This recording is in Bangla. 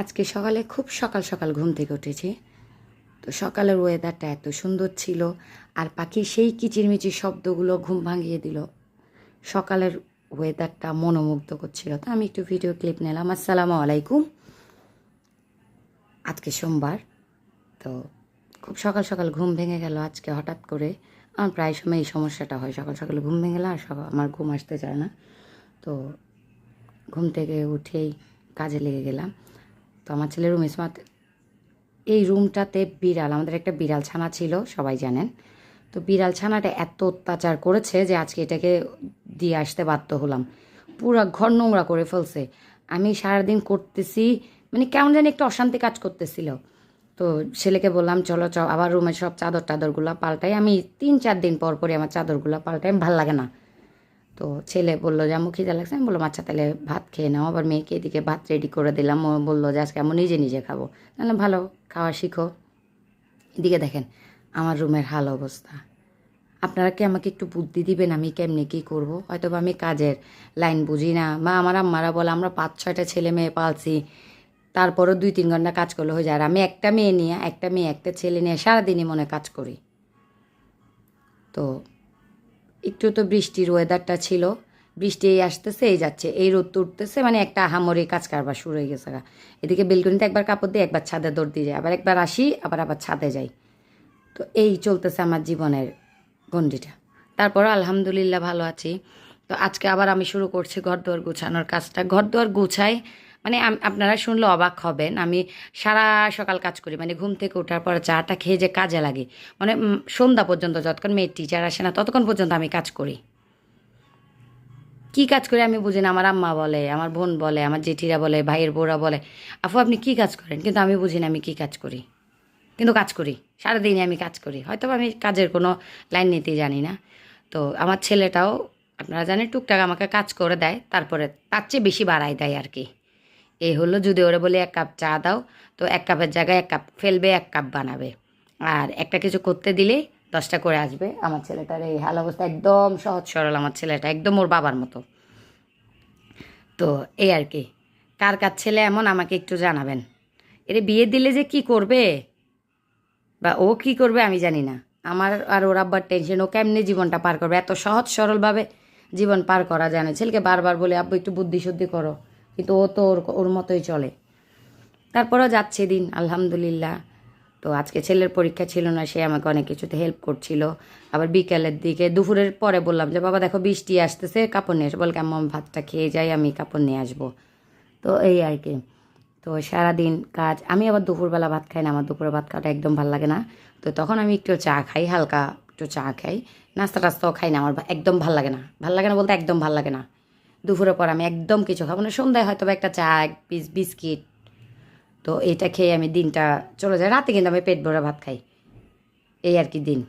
আজকে সকালে খুব সকাল সকাল ঘুম থেকে উঠেছি। তো সকালের ওয়েদারটা এত সুন্দর ছিল, আর পাখির সেই কিচিরমিচির শব্দগুলো ঘুম ভাঙিয়ে দিল। সকালের ওয়েদারটা মনোমুগ্ধ করছিল। তো আমি একটু ভিডিও ক্লিপ নিলাম। আসসালামু আলাইকুম। আজকে সোমবার। তো খুব সকাল সকাল ঘুম ভেঙে গেল আজকে হঠাৎ করে। আমার প্রায় সময় এই সমস্যাটা হয়, সকাল সকাল ঘুম ভেঙে গেলে আর আমার ঘুম আসতে চায় না। তো ঘুম থেকে উঠেই কাজে লেগে গেলাম। তো আমার ছেলের রুম স্মার্ট, এই রুমটাতে বিড়াল, আমাদের একটা বিড়াল ছানা ছিল, সবাই জানেন। তো বিড়াল ছানাটা এত অত্যাচার করেছে যে আজকে এটাকে দিয়ে আসতে বাধ্য হলাম। পুরো ঘর নোংরা করে ফেলছে। আমি সারাদিন করতেছি, মানে কেমন জানি একটু অশান্তি কাজ করতেছিল। তো ছেলেকে বললাম চলো আবার রুমের সব চাদর টাদরগুলো পাল্টাই। আমি 3-4 দিন পর পরে আমার চাদরগুলো পাল্টাই, ভাল লাগে না। তো ছেলে বললো যে আম্মু খিদে লাগছে। আমি বললাম আচ্ছা তাহলে ভাত খেয়ে নাও। আবার মেয়েকে এদিকে ভাত রেডি করে দিলাম। ও বললো যে আজকে আমি নিজে নিজে খাবো। তাহলে ভালো, খাওয়া শিখো। এদিকে দেখেন আমার রুমের হাল অবস্থা। আপনারা কি আমাকে একটু বুদ্ধি দিবেন, আমি কেমনি কী করবো? হয়তো বা আমি কাজের লাইন বুঝি না। আমার আম্মারা বলে আমরা 5-6টা ছেলে মেয়ে পালছি, তারপরও 2-3 ঘন্টা কাজ করলে হয়ে যায়। আর আমি একটা মেয়ে নিয়ে, একটা ছেলে নিয়ে সারাদিনই মনে কাজ করি। তো একটু তো বৃষ্টির ওয়েদারটা ছিল, বৃষ্টি এই আসতেছে এই যাচ্ছে, এই রোদ উঠতেছে, মানে একটা আহামরি কাজ কারবার শুরু হয়ে গেছে। এদিকে বেলকনিতে একবার কাপড় দিয়ে একবার ছাদে দৌড় দিয়ে যায়, আবার একবার আসি আবার ছাদে যাই। তো এই চলতেছে আমার জীবনের গণ্ডিটা। তারপর আলহামদুলিল্লাহ ভালো আছি। তো আজকে আবার আমি শুরু করছি ঘরদুয়ার গুছানোর কাজটা। ঘরদুয়ার গুছাই মানে আপনারা শুনলে অবাক হবেন, আমি সারা সকাল কাজ করি। মানে ঘুম থেকে ওঠার পর চাটা খেয়ে যে কাজে লাগে, মানে সন্ধ্যা পর্যন্ত, যতক্ষণ মেয়ের টিচার আসে না ততক্ষণ পর্যন্ত আমি কাজ করি। কী কাজ করি আমি বুঝি না। আমার আম্মা বলে, আমার বোন বলে, আমার জেঠিরা বলে, ভাইয়ের বউরা বলে আপু আপনি কী কাজ করেন, কিন্তু আমি বুঝি না আমি কী কাজ করি, কিন্তু কাজ করি। সারাদিনই আমি কাজ করি, হয়তো আমি কাজের কোনো লাইন নিতেই জানি না। তো আমার ছেলেটাও আপনারা জানেন টুকটাক আমাকে কাজ করে দেয়, তারপরে তার চেয়ে বেশি বাড়াই দেয় আর কি। এই হলো, যদি ওরা বলে 1 কাপ চা দাও, তো 1 কাপের জায়গায় 1 কাপ ফেলবে, 1 কাপ বানাবে। আর একটা কিছু করতে দিলেই 10টা করে আসবে। আমার ছেলেটার এই হাল অবস্থা, একদম সহজ সরল আমার ছেলেটা, একদম ওর বাবার মতো। তো এই আর কি। কার কার ছেলে এমন আমাকে একটু জানাবেন। এরে বিয়ে দিলে যে কি করবে বা ও কী করবে আমি জানি না। আমার আর ওর আব্বার টেনশন, ও কেমনি জীবনটা পার করবে। এত সহজ সরলভাবে জীবন পার করা যায় না। ছেলেকে বারবার বলে আব্বু একটু বুদ্ধি শুদ্ধি করো, কিন্তু ও তো ওর ওর মতোই চলে। তারপরেও যাচ্ছে দিন আলহামদুলিল্লাহ। তো আজকে ছেলের পরীক্ষা ছিল না, সে আমাকে অনেক কিছুতে হেল্প করছিল। আবার বিকেলের দিকে দুপুরের পরে বললাম যে বাবা দেখো বৃষ্টি আসতেছে, কাপড় নিয়ে আসবো। বল কেমন, আমি ভাতটা খেয়ে যাই, আমি কাপড় নিয়ে আসবো। তো এই আর কি। তো সারাদিন কাজ। আমি আবার দুপুরবেলা ভাত খাই না, আমার দুপুরে ভাত খাওয়াটা একদম ভালো লাগে না। তো তখন আমি একটু চা খাই, হালকা একটু চা খাই। নাস্তা টাস্তাও খাই না, আমার একদম ভাল লাগে না। ভাল লাগে না বলতে একদম ভাল লাগে না। দুপুরের পর আমি একদম কিছু খাবো না। সন্ধ্যায় হয়তো একটা চা, 1 পিস বিস্কিট, তো এটা খেয়ে আমি দিনটা চলে যায়। রাতে কিন্তু আমি পেট ভরে ভাত খাই, এই আর কি দিন।